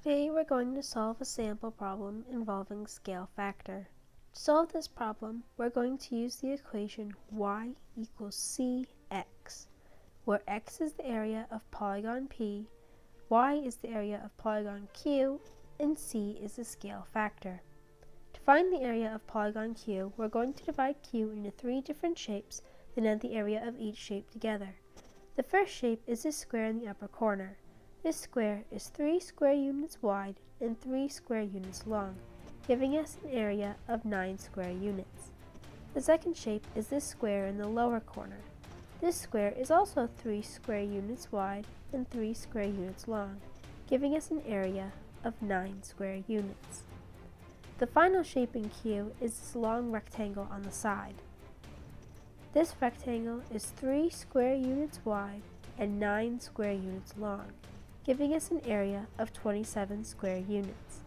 Today we're going to solve a sample problem involving scale factor. To solve this problem, we're going to use the equation y equals cx, where x is the area of polygon P, y is the area of polygon Q, and c is the scale factor. To find the area of polygon Q, we're going to divide Q into 3 different shapes, then add the area of each shape together. The first shape is this square in the upper corner. This square is 3 square units wide and 3 square units long, giving us an area of 9 square units. The second shape is this square in the lower corner. This square is also 3 square units wide and 3 square units long, giving us an area of 9 square units. The final shape in Q is this long rectangle on the side. This rectangle is 3 square units wide and 9 square units long, giving us an area of 27 square units.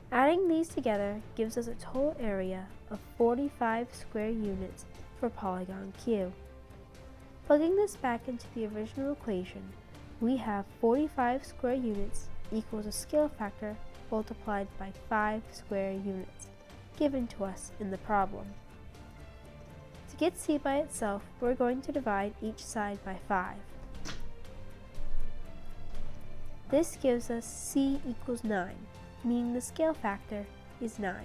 Adding these together gives us a total area of 45 square units for polygon Q. Plugging this back into the original equation, we have 45 square units equals a scale factor multiplied by 5 square units, given to us in the problem. To get c by itself, we're going to divide each side by 5. This gives us c equals 9, meaning the scale factor is 9.